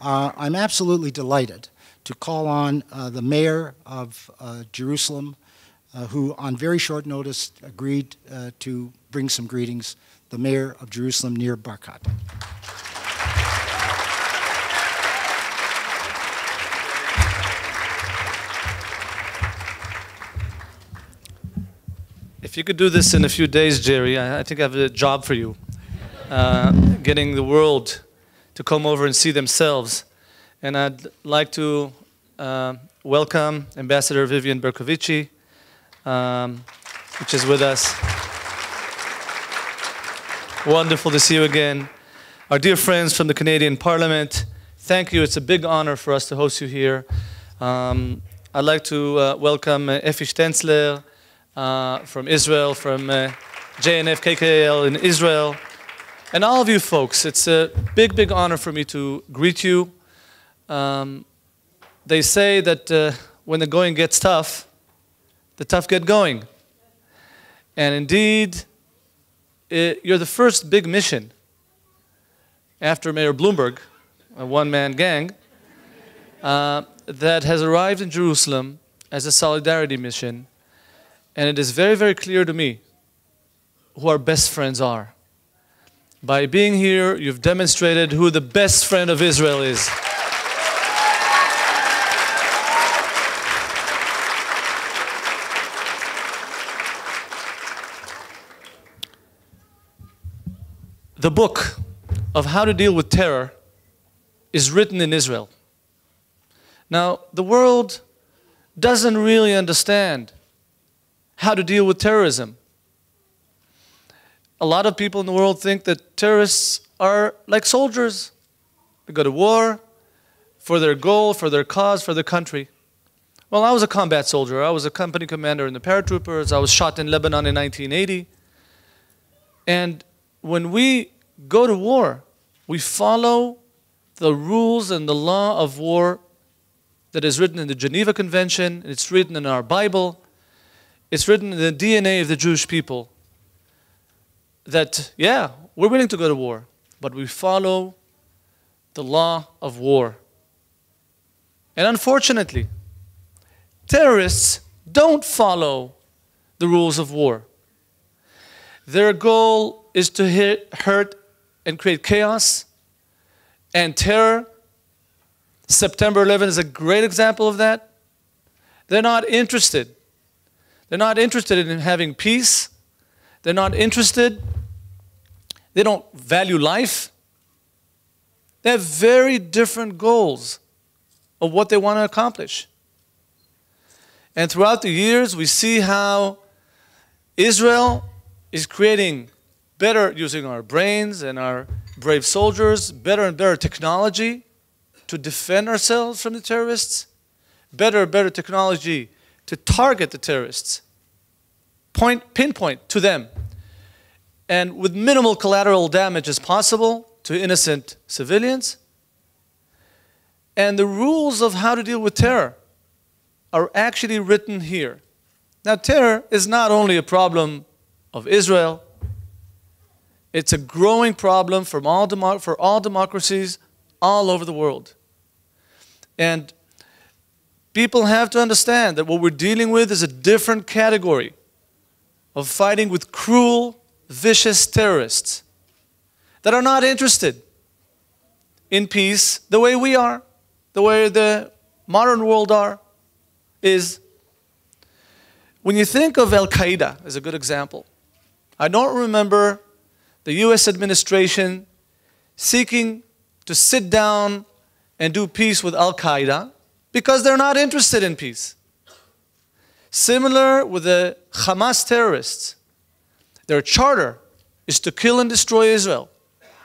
I'm absolutely delighted to call on the mayor of Jerusalem, who on very short notice agreed to bring some greetings, the mayor of Jerusalem, Nir Barkat. If you could do this in a few days, Jerry, I think I have a job for you. Getting the world to come over and see themselves. And I'd like to welcome Ambassador Vivian Berkovici, which is with us. Wonderful to see you again. Our dear friends from the Canadian Parliament, thank you. It's a big honor for us to host you here. I'd like to welcome Effie Stenzler from Israel, from JNF, KKL in Israel. And all of you folks, it's a big, big honor for me to greet you. They say that when the going gets tough, the tough get going. And indeed, you're the first big mission after Mayor Bloomberg, a one-man gang, that has arrived in Jerusalem as a solidarity mission. And it is very, very clear to me who our best friends are. By being here, you've demonstrated who the best friend of Israel is. The book of how to deal with terror is written in Israel. Now, the world doesn't really understand how to deal with terrorism. A lot of people in the world think that terrorists are like soldiers. They go to war for their goal, for their cause, for their country. Well, I was a combat soldier. I was a company commander in the paratroopers. I was shot in Lebanon in 1980. And when we go to war, we follow the rules and the law of war that is written in the Geneva Convention. It's written in our Bible. It's written in the DNA of the Jewish people. That, yeah, we're willing to go to war, but we follow the law of war. And unfortunately, terrorists don't follow the rules of war. Their goal is to hurt and create chaos and terror. September 11th is a great example of that. They're not interested. They're not interested in having peace. They're not interested. They don't value life. They have very different goals of what they want to accomplish. And throughout the years, we see how Israel is creating better, using our brains and our brave soldiers, better and better technology to defend ourselves from the terrorists, better and better technology to target the terrorists, pinpoint to them, and with minimal collateral damage as possible to innocent civilians. And the rules of how to deal with terror are actually written here. Now, terror is not only a problem of Israel, it's a growing problem for all democracies all over the world. And people have to understand that what we're dealing with is a different category of fighting with cruel, vicious terrorists that are not interested in peace the way we are, the way the modern world is. When you think of Al-Qaeda as a good example, I don't remember the US administration seeking to sit down and do peace with Al-Qaeda because they're not interested in peace. Similar with the Hamas terrorists. Their charter is to kill and destroy Israel.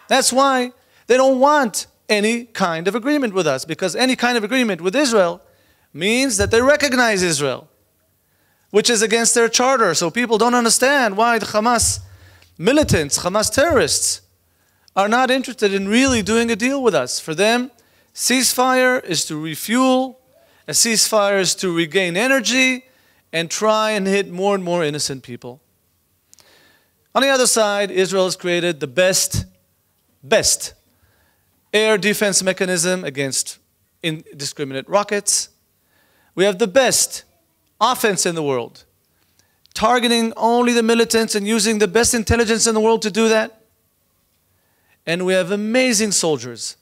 That's why they don't want any kind of agreement with us, because any kind of agreement with Israel means that they recognize Israel, which is against their charter. So people don't understand why the Hamas militants, Hamas terrorists, are not interested in really doing a deal with us. For them, ceasefire is to refuel, a ceasefire is to regain energy and try and hit more and more innocent people. On the other side, Israel has created the best air defense mechanism against indiscriminate rockets. We have the best offense in the world, targeting only the militants and using the best intelligence in the world to do that. And we have amazing soldiers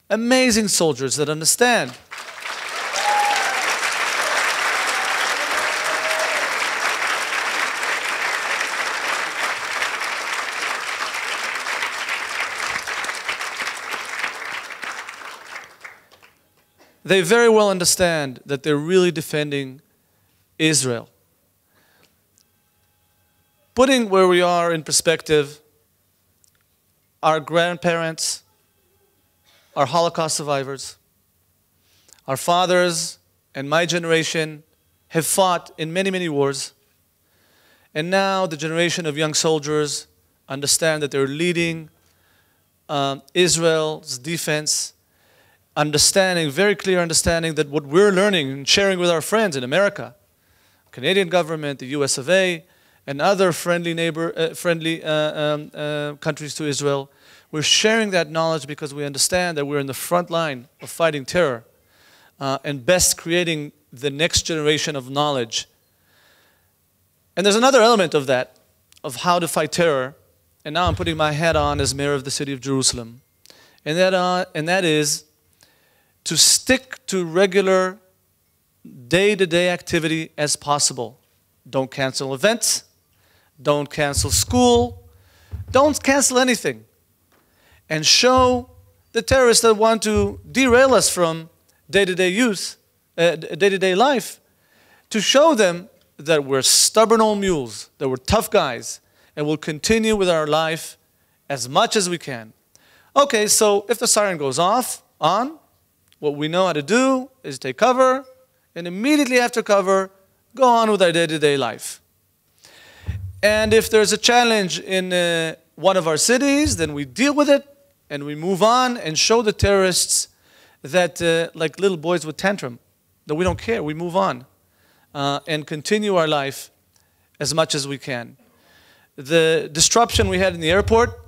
that understand. They very well understand that they're really defending Israel. Putting where we are in perspective, our grandparents, our Holocaust survivors, our fathers and my generation have fought in many, many wars. And now the generation of young soldiers understand that they're leading Israel's defense, very clear understanding that what we're learning and sharing with our friends in America, Canadian government, the US of A, and other friendly countries to Israel, we're sharing that knowledge because we understand that we're in the front line of fighting terror and best creating the next generation of knowledge. And there's another element of that, of how to fight terror, and now I'm putting my hat on as mayor of the city of Jerusalem, and that is to stick to regular day-to-day activity as possible. Don't cancel events, don't cancel school, don't cancel anything. And show the terrorists that want to derail us from day-to-day life, to show them that we're stubborn old mules, that we're tough guys, and we'll continue with our life as much as we can. Okay, so if the siren goes off, what we know how to do is take cover, and immediately after cover, go on with our day-to-day life. And if there's a challenge in one of our cities, then we deal with it, and we move on and show the terrorists that, like little boys with tantrum, that we don't care, we move on and continue our life as much as we can. The disruption we had in the airport,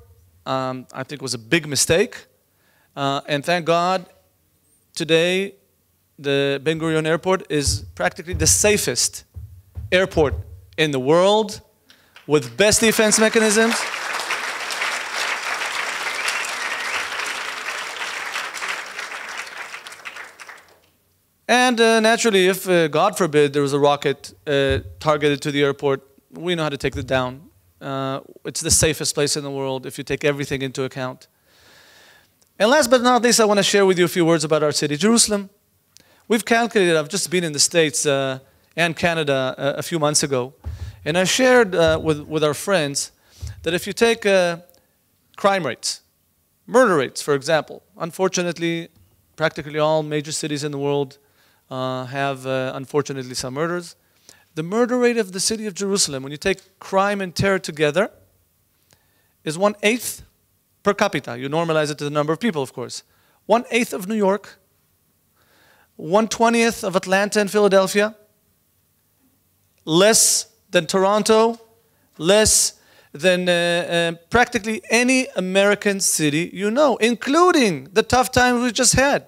I think was a big mistake, and thank God, today, the Ben Gurion Airport is practically the safest airport in the world with best defense mechanisms. And naturally, if, God forbid, there was a rocket targeted to the airport, we know how to take it down. It's the safest place in the world if you take everything into account. And last but not least, I want to share with you a few words about our city, Jerusalem. We've calculated, I've just been in the States and Canada a few months ago, and I shared with our friends that if you take crime rates, murder rates, for example, unfortunately, practically all major cities in the world have, unfortunately, some murders. The murder rate of the city of Jerusalem, when you take crime and terror together, is 1/8 per capita. You normalize it to the number of people, of course. 1/8 of New York, 1/20 of Atlanta and Philadelphia, less than Toronto, less than practically any American city you know, including the tough times we just had.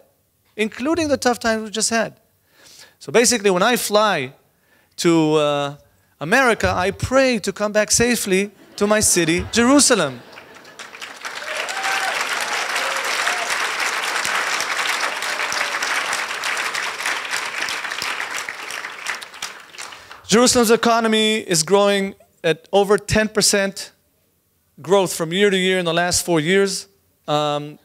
So basically, when I fly to America, I pray to come back safely to my city, Jerusalem. Jerusalem's economy is growing at over 10% growth from year to year in the last 4 years. Look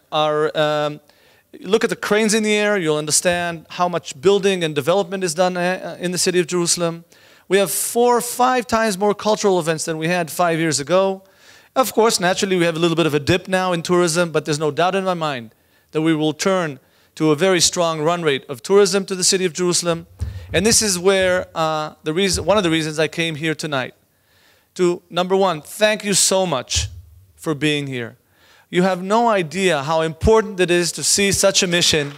at the cranes in the air, you'll understand how much building and development is done in the city of Jerusalem. We have 4 or 5 times more cultural events than we had 5 years ago. Of course, naturally, we have a little bit of a dip now in tourism, but there's no doubt in my mind that we will turn to a very strong run rate of tourism to the city of Jerusalem. And this is where one of the reasons I came here tonight. To, number one, thank you so much for being here. You have no idea how important it is to see such a mission.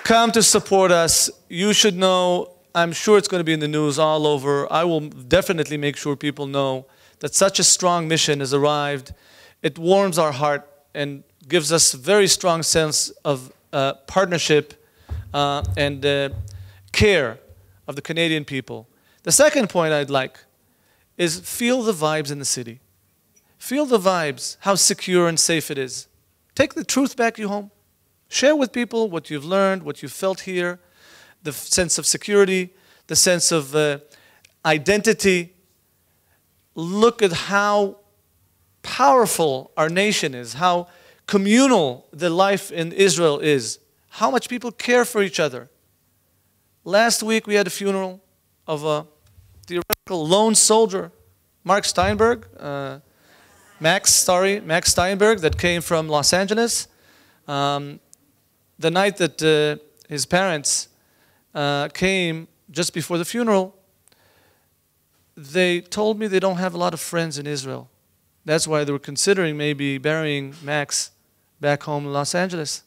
Come to support us. You should know, I'm sure it's going to be in the news all over. I will definitely make sure people know that such a strong mission has arrived. It warms our heart and gives us a very strong sense of partnership and care of the Canadian people. The second point I'd like is feel the vibes in the city. Feel the vibes, how secure and safe it is. Take the truth back you home. Share with people what you've learned, what you've felt here, the sense of security, the sense of identity. Look at how powerful our nation is, how communal the life in Israel is, how much people care for each other. Last week we had a funeral of a theoretical lone soldier, Max Steinberg, that came from Los Angeles. The night that his parents came just before the funeral, they told me they don't have a lot of friends in Israel. That's why they were considering maybe burying Max back home in Los Angeles.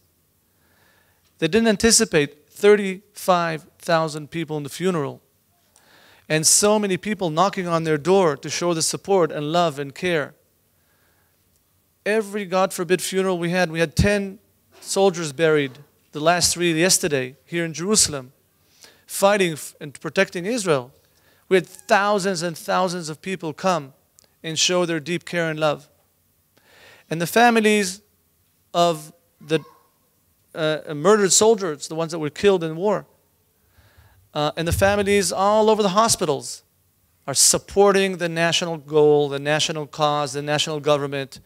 They didn't anticipate 35,000 people in the funeral and so many people knocking on their door to show the support and love and care. Every, God forbid, funeral we had 10 soldiers buried, the last 3 yesterday here in Jerusalem, fighting and protecting Israel. We had thousands and thousands of people come and show their deep care and love. And the families of the murdered soldiers, the ones that were killed in war, and the families all over the hospitals are supporting the national goal, the national cause, the national government.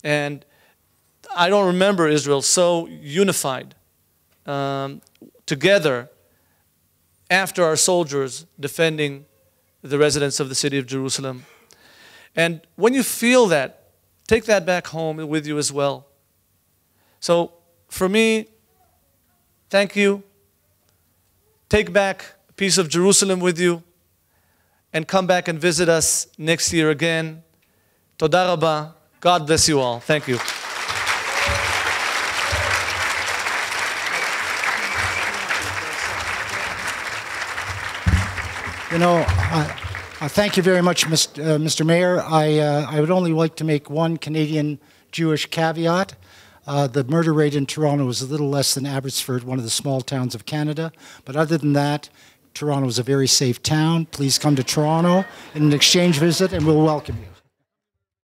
And I don't remember Israel so unified together after our soldiers defending the residents of the city of Jerusalem. And when you feel that, take that back home with you as well. So for me, thank you. Take back a piece of Jerusalem with you and come back and visit us next year again. Toda rabba. God bless you all. Thank you. You know, thank you very much, Mr. Mayor. I would only like to make one Canadian Jewish caveat. The murder rate in Toronto is a little less than Abbotsford, one of the small towns of Canada. But other than that, Toronto is a very safe town. Please come to Toronto in an exchange visit and we'll welcome you.